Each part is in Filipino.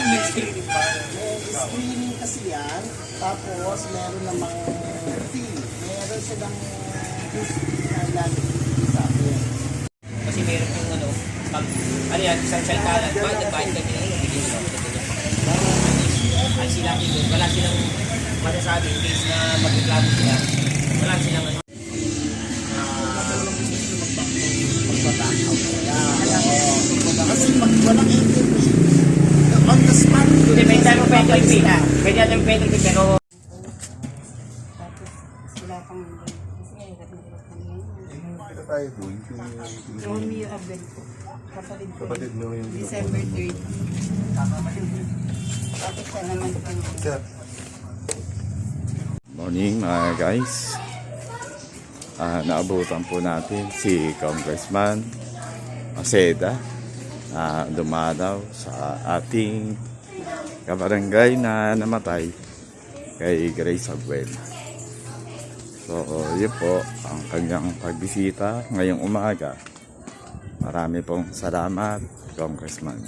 May screening ba? May screening kasi yan. Tapos meron namang fee. Meron silang fee na lalagay sa akin. Kasi meron yung ano, pag, ano yan, isang salkalan, nagbayad kami ng bigyan nila. Ay sila doon, wala silang masasabi in case na magreklamo sila. Wala silang ano. Kasi pag walang interview, on the spot. Hindi, may tayo pwede ipita. Pwede natin pwede ipita, pero Tapos sila pang kasi ngayon nagmulot kami ngayon. Kita tayo doon. Romeo Abel po. Kapatid ko. Kapatid mo yung December 30. Tapos siya naman po. Sir. Morning mga guys. Naabutan po natin si Congressman Maceda na dumadaw sa ating kabarangay na namatay kay Grace Abuel. So yun po ang kanyang pagbisita ngayong umaga. Marami pong salamat, Congressman.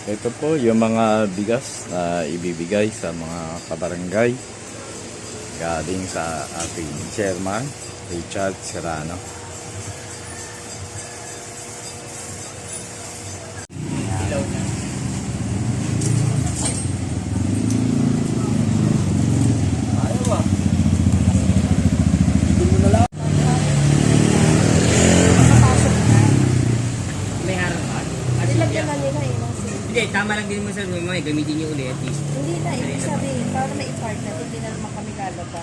Ito po yung mga bigas na ibibigay sa mga kabarangay galing sa ating chairman Richard Serrano. ilaw na. Ayaw ah. May harap pa. At Nilagyan na nila eh. hindi, tama lang din mo sa mga gamitin nyo ulit at least. Hindi na, ibig sabihin, para ma-impart na, hindi na naman kami lalaba.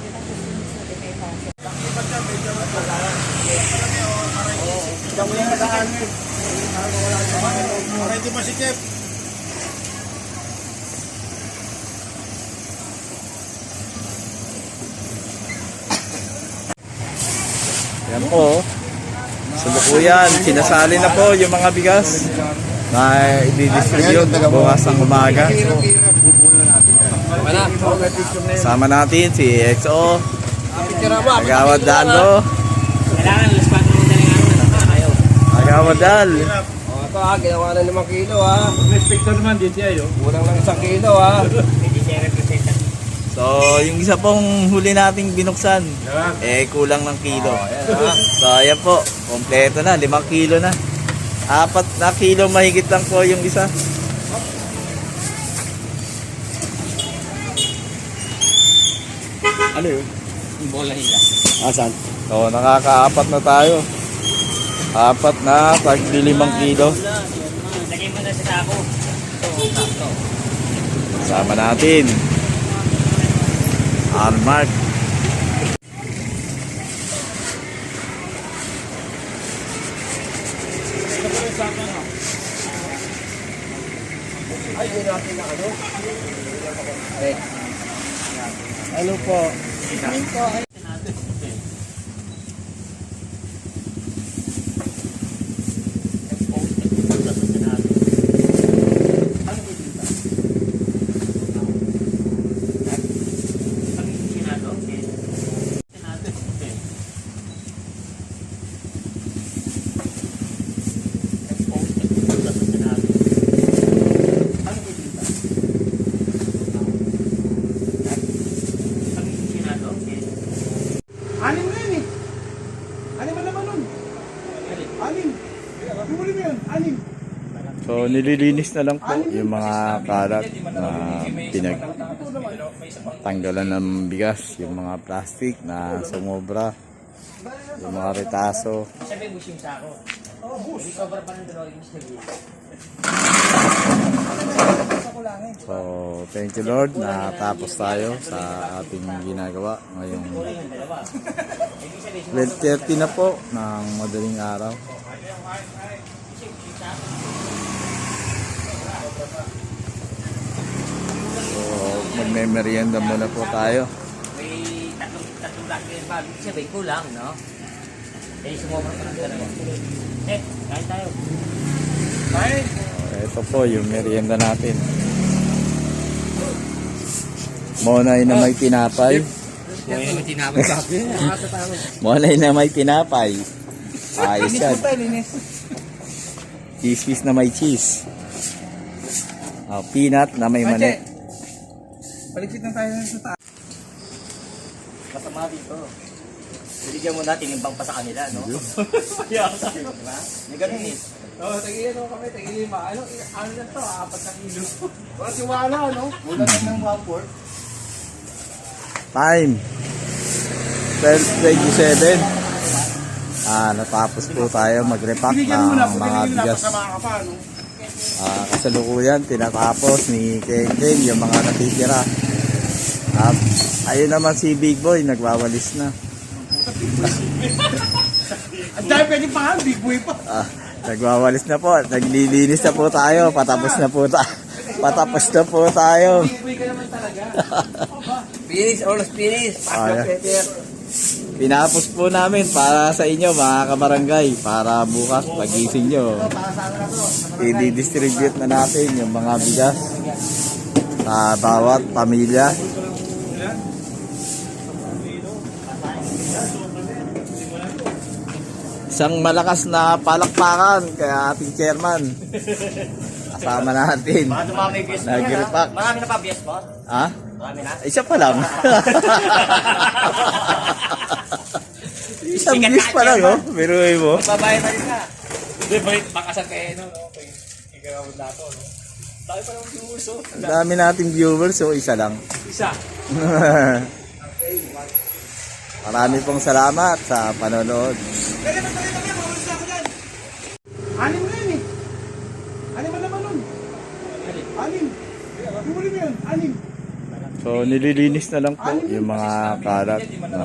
Yun ang gusto nyo sa kay Pasok. Ready pa si Chef. Yan po. Sulukuyan, sinasali na po yung mga bigas na i-distribute bukas ng umaga. Sama natin si XO, Agawad Dalo, Kailangan alas 4 mo na lang ayaw. Agawad Dal. Ito ginawa na 5 kilo Inspector naman dito ayo. Kulang lang 1 kilo Hindi siya representative. So, yung isa pong huli nating binuksan, kulang ng kilo. So, ayan po, kompleto na, 5 kilo na. 4 na kilo mahigit lang po yung isa. Ano yun? Yung bola nila. Asan? So, nakaka-4 na tayo. 4 na, tag 5 kilo. Lagay mo na sa sako. Ito. Sama natin. Armark. Ano po? Tingin ko, Anim na yun eh. Anim na naman nun. Anim. Huli mo yun. Anim. So, nililinis na lang po yung mga kalat na pinagtanggalan ng bigas, yung mga plastic na sumobra, yung mga retaso. Sabi mo yung sako. Hindi cover pa ng drawing sa video. So, thank you Lord na tapos tayo sa ating ginagawa ngayong 12:30 na po ng madaling araw. So, magme-merienda muna po tayo. May tatlong tatlong laki yung bago. Sabi, kulang, no? Eh, sumobra pa ng dalawa. Eh, kain tayo. Kain. Ito po yung merienda natin. Monay na may tinapay. May tinapay ba? Monay na may tinapay. Ayos yan. Cheese na may cheese. Peanut na may mani. Paligsit lang tayo sa taas. Masama dito. Binigyan mo natin yung bang pa sa kanila, no? Kaya sabi mo, diba? May ganun eh. Tagilin mo kami, tagilin mo. Ano lang to, 4 na kilo. Wala tiwala, no? Wala lang ng 1/4. Time. 12:27. Natapos po tayo mag-repack Binigyan mo na, ng mga binigyan mo na, bigas. pasama ka pa, no? Kasalukuyan, tinatapos ni Ken yung mga natitira. At ayun naman si Big Boy, nagwawalis na. Ang dahil pwede pa, big boy pa. Nagwawalis na po, naglilinis na po tayo, patapos na po tayo. Patapos na po tayo. Big boy ka naman talaga. Finish, almost finish. Ayan. Peter. Pinapos po namin para sa inyo mga kabarangay, para bukas pagising nyo. I-distribute na natin yung mga bigas sa bawat pamilya. Isang malakas na palakpakan kay ating chairman. Kasama natin. Baka dumami yung guest mo. Nag-repack. Marami na pa guest mo? Ha? Marami na? Isa pa lang. Isang bilis pa lang, oh. Biruin mo. Babae na rin ka. Hindi, baka sa kayo, no? Ikaw na to, no? Dahil pa naman viewers, oh. Ang dami nating viewers, so isa lang. Isa. Marami pong salamat sa panonood. Kaya ba tayo kami, mawalis na ako dyan. 6 na yun, eh. 6 na naman nun. 6. Huli mo yun, 6. So nililinis na lang po yung mga kalat na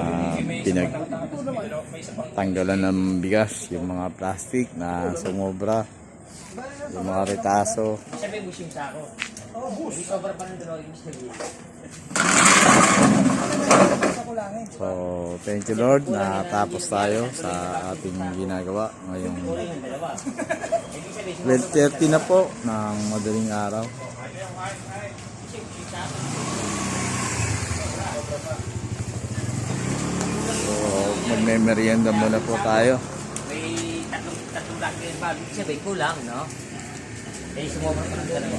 pinagtanggalan ng bigas, yung mga plastic na sumobra, yung mga retaso. Sabi mo yung sako. Hindi sobra pa ng dalawa yung sabi. So thank you Lord na tapos tayo sa ating ginagawa ngayong 12:30 na po ng madaling araw. So magme-merienda muna po tayo. May tatlong laki yung bago. Sabi, kulang, no? Eh, sumobra pa ng dalawa.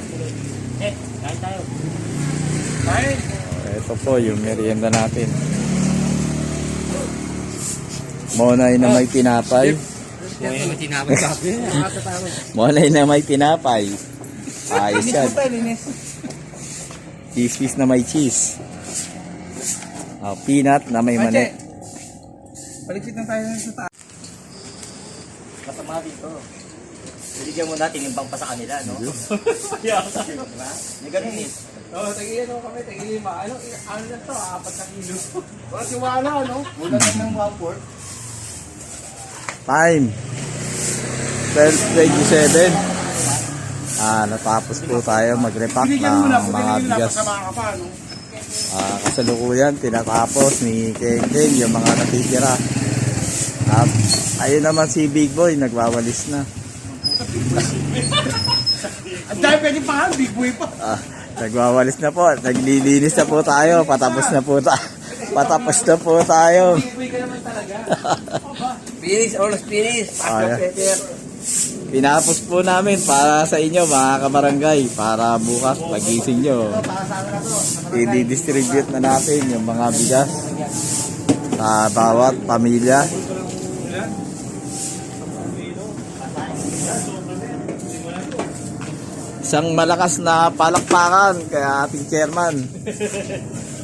Eh, kain tayo. Kain. Ito po yung merienda natin. Monay na may tinapay. May tinapay ba? Monay na may tinapay. Ayos yan. Cheese na may cheese. Peanut na may mani. Paligsit lang tayo sa taas. Masama dito. Binigyan mo natin yung bang pa sa kanila, no? Kaya sabi mo, diba? May ganun eh. Tagilin mo kami, tagilin mo. Ano lang to, 4 na kilo. Wala tiwala, no? Wala lang ng 1/4. Time. 12:27. Natapos po tayo mag-repack Binigyan mo na, ng mga binigyan mo na, bigas. pasama ka pa, no? Kasalukuyan, tinatapos ni Ken yung mga natitira. At ayun naman si Big Boy, nagwawalis na. Ang dahil pwede pa, big boy pa. Nagwawalis na po, naglilinis na po tayo, patapos na po tayo. Patapos na po tayo. Big boy ka naman talaga. Finish, almost finish. Ayan. Peter. Pinapos po namin para sa inyo mga kabarangay, para bukas pagising nyo. I-distribute na natin yung mga bigas sa bawat pamilya. Isang malakas na palakpakan kay ating chairman.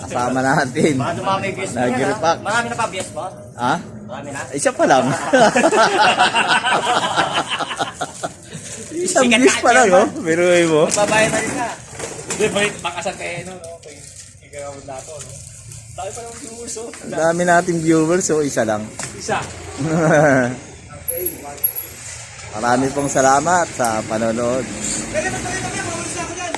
Kasama natin. Baka dumami yung guest mo. Nag-repack. Marami na pa guest mo? Ha? Marami na? Isa pa lang. Isang bilis pa lang, oh. Biruin mo. Babae na rin ka. Hindi, baka sa kayo, no? Ikaw na to, no? Dahil pa naman viewers, oh. Ang dami nating viewers, so isa lang. Isa. Marami pong salamat sa panonood. Kaya ba tayo kami, mawalis na ako dyan.